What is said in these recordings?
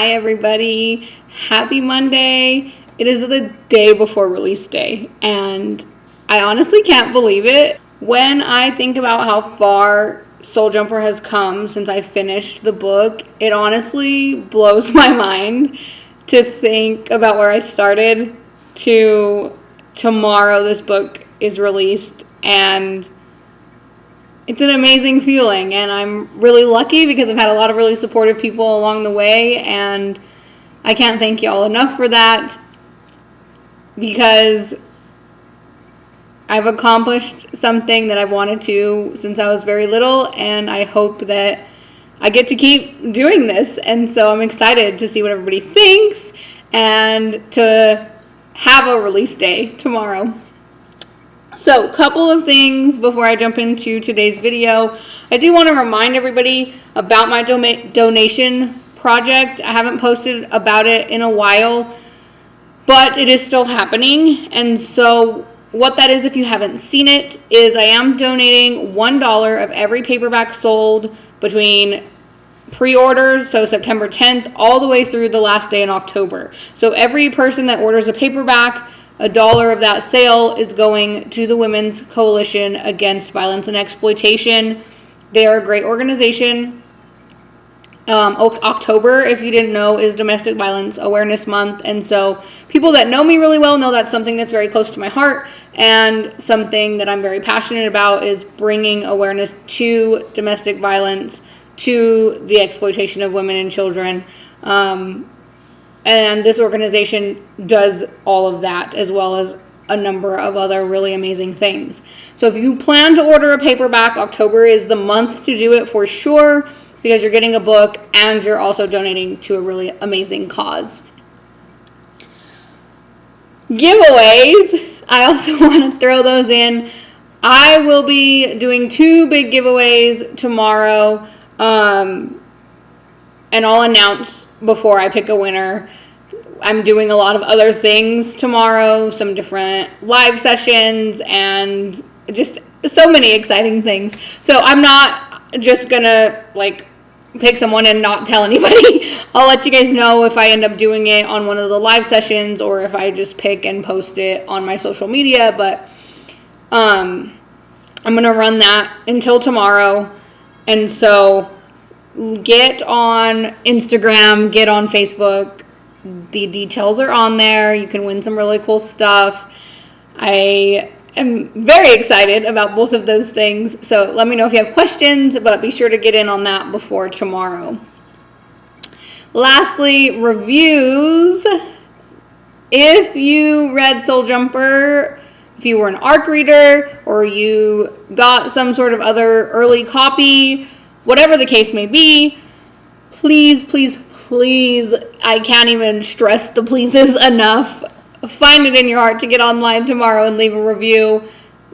Hi everybody, happy Monday. It is the day before release day and I honestly can't believe it. When I think about how far Soul Jumper has come since I finished the book, it honestly blows my mind to think about where I started to tomorrow this book is released, and it's an amazing feeling, and I'm really lucky because I've had a lot of really supportive people along the way, and I can't thank you all enough for that because I've accomplished something that I've wanted to since I was very little, and I hope that I get to keep doing this. And so I'm excited to see what everybody thinks and to have a release day tomorrow. So, a couple of things before I jump into today's video. I do want to remind everybody about my donation project. I haven't posted about it in a while, but it is still happening. And so what that is, if you haven't seen it, is I am donating $1 of every paperback sold between pre-orders, so September 10th, all the way through the last day in October. So every person that orders a paperback, $1 of that sale is going to the Women's Coalition Against Violence and Exploitation. They are a great organization. October, if you didn't know, is Domestic Violence Awareness Month, and so people that know me really well know that's something that's very close to my heart, and something that I'm very passionate about is bringing awareness to domestic violence, to the exploitation of women and children. And this organization does all of that, as well as a number of other really amazing things. So if you plan to order a paperback, October is the month to do it for sure, because you're getting a book and you're also donating to a really amazing cause. Giveaways, I also want to throw those in. I will be doing 2 big giveaways tomorrow, and I'll announce before I pick a winner. I'm doing a lot of other things tomorrow, some different live sessions, and just so many exciting things. So I'm not just gonna pick someone and not tell anybody. I'll let you guys know if I end up doing it on one of the live sessions or if I just pick and post it on my social media, but I'm gonna run that until tomorrow. And so get on Instagram, get on Facebook. The details are on there. You can win some really cool stuff. I am very excited about both of those things. So let me know if you have questions, but be sure to get in on that before tomorrow. Lastly, reviews. If you read Soul Jumper, if you were an ARC reader, or you got some sort of other early copy, whatever the case may be, please, please, please, I can't even stress the pleases enough. Find it in your heart to get online tomorrow and leave a review.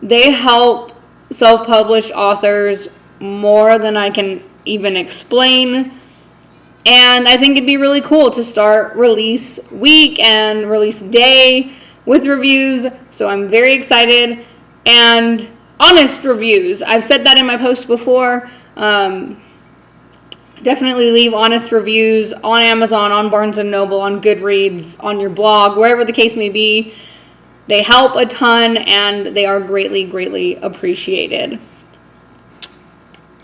They help self-published authors more than I can even explain. And I think it'd be really cool to start release week and release day with reviews. So I'm very excited. And honest reviews. I've said that in my post before. Definitely leave honest reviews on Amazon, on Barnes & Noble, on Goodreads, on your blog, wherever the case may be. They help a ton, and they are greatly, greatly appreciated.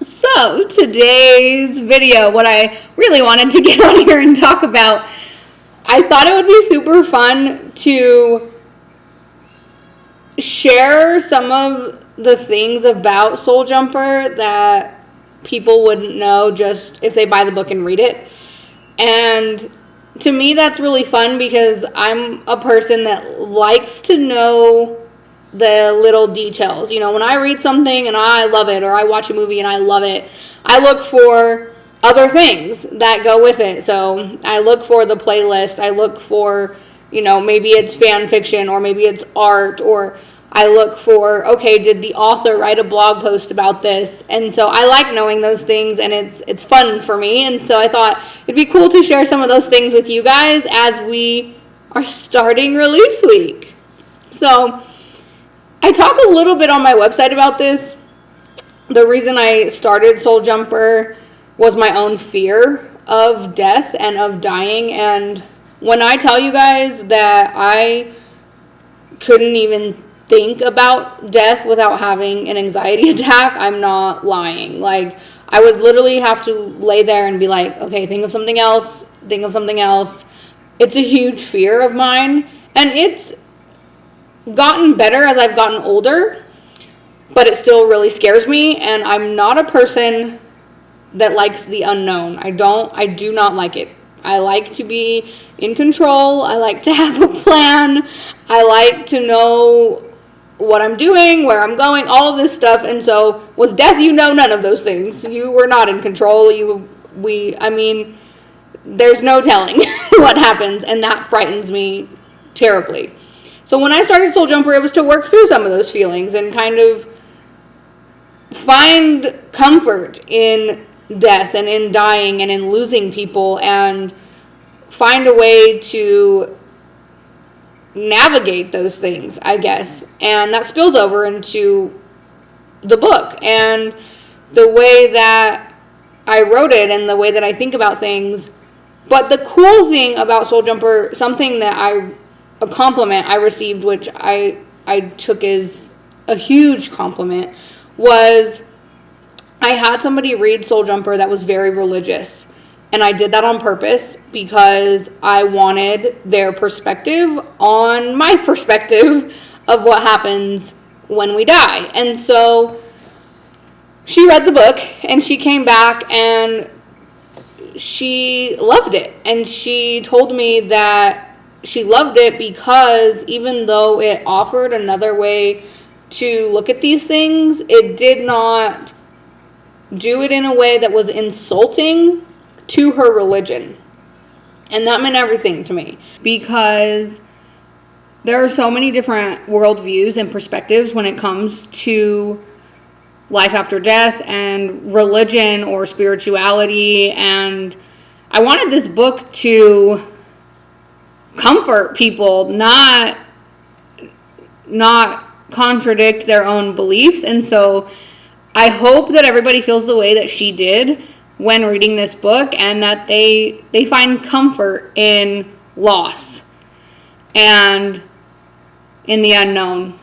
So, today's video, what I really wanted to get on here and talk about, I thought it would be super fun to share some of the things about Soul Jumper that people wouldn't know just if they buy the book and read it. And to me, that's really fun because I'm a person that likes to know the little details. You know, when I read something and I love it, or I watch a movie and I love it, I look for other things that go with it. So I look for the playlist. I look for, maybe it's fan fiction, or maybe it's art, or I look for, okay, did the author write a blog post about this? And so I like knowing those things, and it's fun for me. And so I thought it'd be cool to share some of those things with you guys as we are starting release week. So I talk a little bit on my website about this. The reason I started Soul Jumper was my own fear of death and of dying. And when I tell you guys that I couldn't even think about death without having an anxiety attack, I'm not lying. Like, I would literally have to lay there and be like, okay, think of something else, think of something else. It's a huge fear of mine, and it's gotten better as I've gotten older, but it still really scares me, and I'm not a person that likes the unknown. I do not like it. I like to be in control. I like to have a plan. I like to know what I'm doing, where I'm going, all of this stuff. And so with death, you know none of those things. You were not in control. There's no telling what happens, and that frightens me terribly. So when I started Soul Jumper, it was to work through some of those feelings and kind of find comfort in death and in dying and in losing people, and find a way to navigate those things, I guess. And that spills over into the book and the way that I wrote it and the way that I think about things. But the cool thing about Soul Jumper, something that a compliment I received, which I took as a huge compliment, was I had somebody read Soul Jumper that was very religious. And I did that on purpose because I wanted their perspective on my perspective of what happens when we die. And so she read the book and she came back and she loved it. And she told me that she loved it because even though it offered another way to look at these things, it did not do it in a way that was insulting to her religion. And that meant everything to me, because there are so many different worldviews and perspectives when it comes to life after death and religion or spirituality. And I wanted this book to comfort people, not contradict their own beliefs. And so I hope that everybody feels the way that she did when reading this book, and that they find comfort in loss and in the unknown.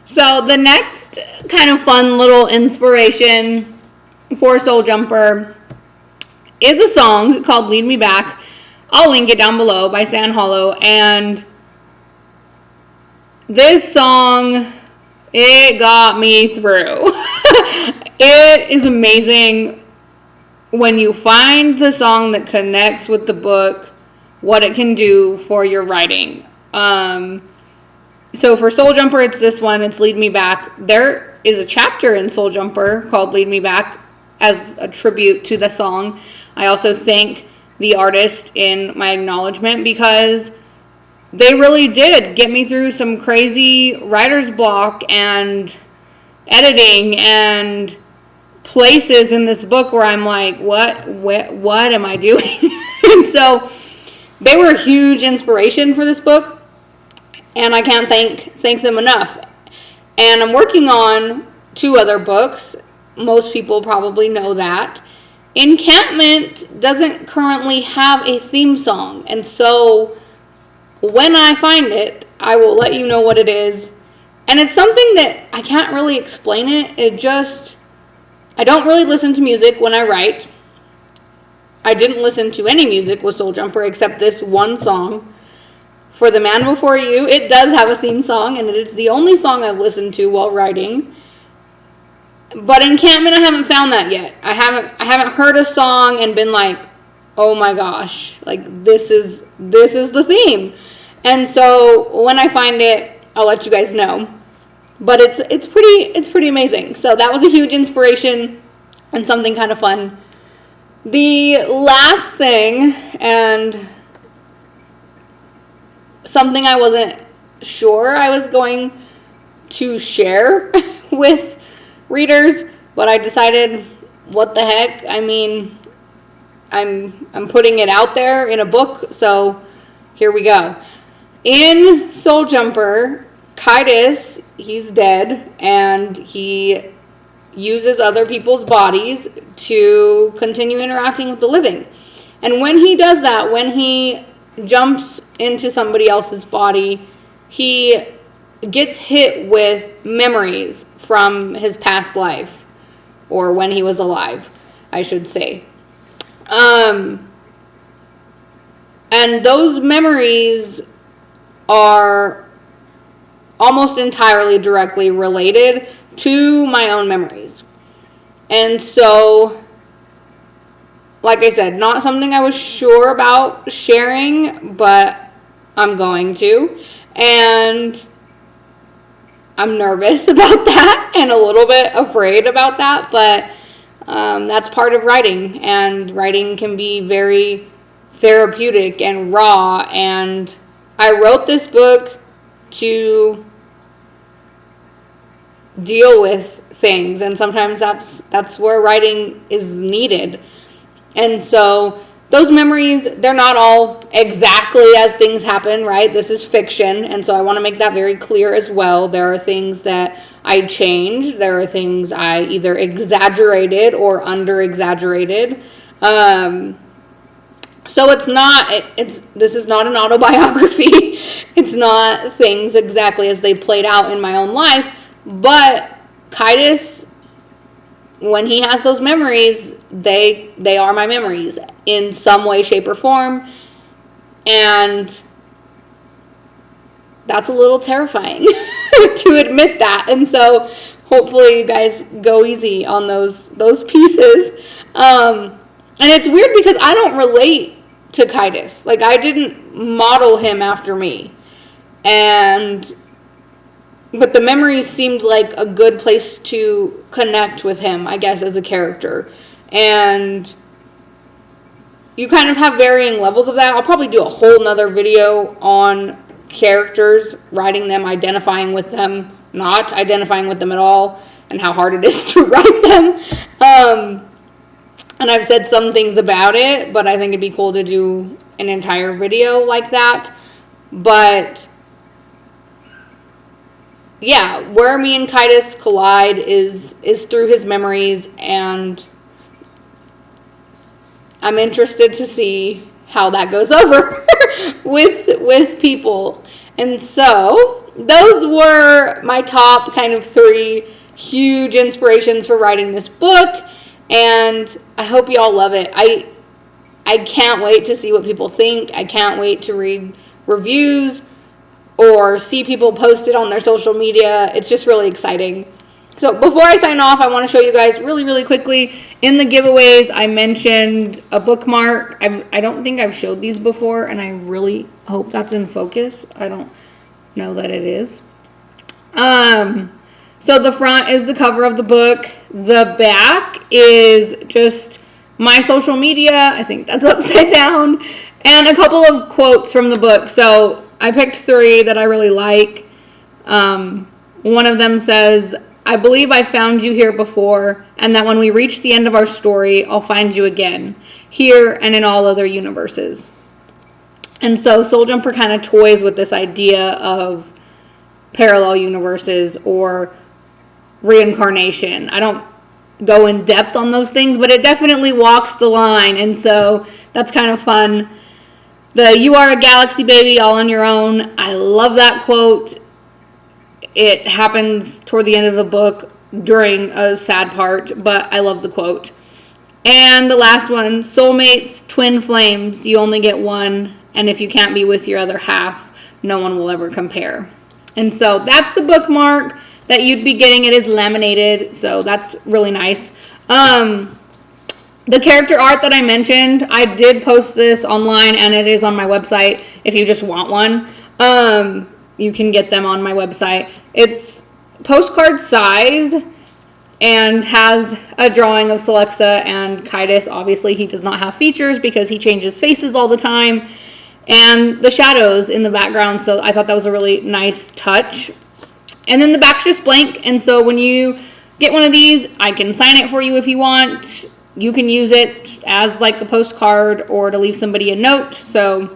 So the next kind of fun little inspiration for Soul Jumper is a song called Lead Me Back. I'll link it down below, by Stan Hollow. And this song, it got me through. It is amazing when you find the song that connects with the book, what it can do for your writing. So for Soul Jumper, it's this one. It's Lead Me Back. There is a chapter in Soul Jumper called Lead Me Back as a tribute to the song. I also thank the artist in my acknowledgement because they really did get me through some crazy writer's block and editing and places in this book where I'm like, what am I doing? And so they were a huge inspiration for this book, and I can't thank them enough. And I'm working on 2 other books. Most people probably know that. Encampment doesn't currently have a theme song, and so when I find it, I will let you know what it is. And it's something that I can't really explain it. I don't really listen to music when I write. I didn't listen to any music with Soul Jumper except this one song. For The Man Before You, it does have a theme song, and it is the only song I've listened to while writing. But Encampment, I haven't found that yet. I haven't heard a song and been like, oh my gosh, like this is the theme. And so when I find it, I'll let you guys know. But it's pretty amazing. So that was a huge inspiration and something kind of fun. The last thing, and something I wasn't sure I was going to share with readers, but I decided, what the heck? I mean, I'm putting it out there in a book, so here we go. In Soul Jumper, Kaitis, he's dead, and he uses other people's bodies to continue interacting with the living. And when he does that, when he jumps into somebody else's body, he gets hit with memories from his past life, or when he was alive, I should say. And those memories are almost entirely directly related to my own memories. And so, like I said, not something I was sure about sharing, but I'm going to. And I'm nervous about that and a little bit afraid about that, but that's part of writing. And writing can be very therapeutic and raw. And I wrote this book to deal with things, and sometimes that's where writing is needed. And so those memories, they're not all exactly as things happen, right? This is fiction, and so I want to make that very clear as well. There are things that I changed. There are things I either exaggerated or under-exaggerated. So this is not an autobiography. It's not things exactly as they played out in my own life. But Kitus, when he has those memories, they are my memories in some way, shape, or form. And that's a little terrifying to admit that. And so hopefully you guys go easy on those pieces. And it's weird because I don't relate to Kitus. Like, I didn't model him after me. But the memories seemed like a good place to connect with him, I guess, as a character. And you kind of have varying levels of that. I'll probably do a whole nother video on characters, writing them, identifying with them, not identifying with them at all, and how hard it is to write them. And I've said some things about it, but I think it'd be cool to do an entire video like that. But yeah, where me and Kitus collide is through his memories, and I'm interested to see how that goes over with people. And so those were my top kind of 3 huge inspirations for writing this book, and I hope you all love it. I can't wait to see what people think. I can't wait to read reviews or see people post it on their social media. It's just really exciting. So before I sign off, I want to show you guys really, really quickly. In the giveaways, I mentioned a bookmark. I don't think I've showed these before, and I really hope that's in focus. I don't know that it is. So the front is the cover of the book. The back is just my social media. I think that's upside down. And a couple of quotes from the book. So I picked 3 that I really like. One of them says, "I believe I found you here before, and that when we reach the end of our story, I'll find you again, here and in all other universes." And so Soul Jumper kind of toys with this idea of parallel universes or reincarnation. I don't go in depth on those things, but it definitely walks the line, and so that's kind of fun. "You are a galaxy baby all on your own." I love that quote. It happens toward the end of the book during a sad part, but I love the quote. And the last one, "Soulmates, twin flames, you only get one, and if you can't be with your other half, no one will ever compare." And so that's the bookmark that you'd be getting. It is laminated, so that's really nice. The character art that I mentioned, I did post this online, and it is on my website. If you just want one, you can get them on my website. It's postcard size and has a drawing of Celexa and Kitus. Obviously, he does not have features because he changes faces all the time, and the shadows in the background. So I thought that was a really nice touch. And then the back's just blank, and so when you get one of these, I can sign it for you if you want. You can use it as like a postcard or to leave somebody a note. So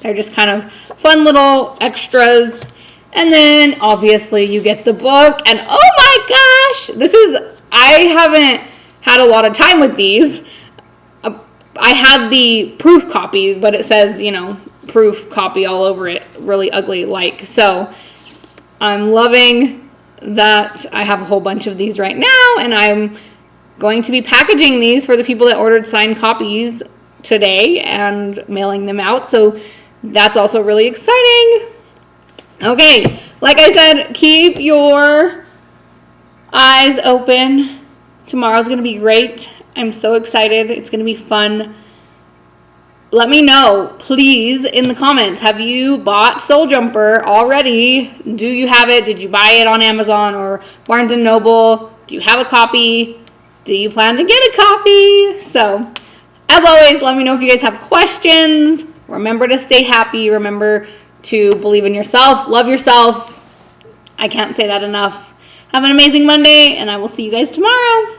they're just kind of fun little extras. And then obviously you get the book. And oh my gosh, this is I haven't had a lot of time with these. I had the proof copy, but it says, proof copy all over it, really ugly like. So I'm loving that I have a whole bunch of these right now, and I'm going to be packaging these for the people that ordered signed copies today and mailing them out. So that's also really exciting. Okay, like I said, keep your eyes open. Tomorrow's going to be great. I'm so excited. It's going to be fun. Let me know, please, in the comments. Have you bought Soul Jumper already? Do you have it? Did you buy it on Amazon or Barnes & Noble? Do you have a copy? Do you plan to get a copy? So, as always, let me know if you guys have questions. Remember to stay happy. Remember to believe in yourself. Love yourself. I can't say that enough. Have an amazing Monday, and I will see you guys tomorrow.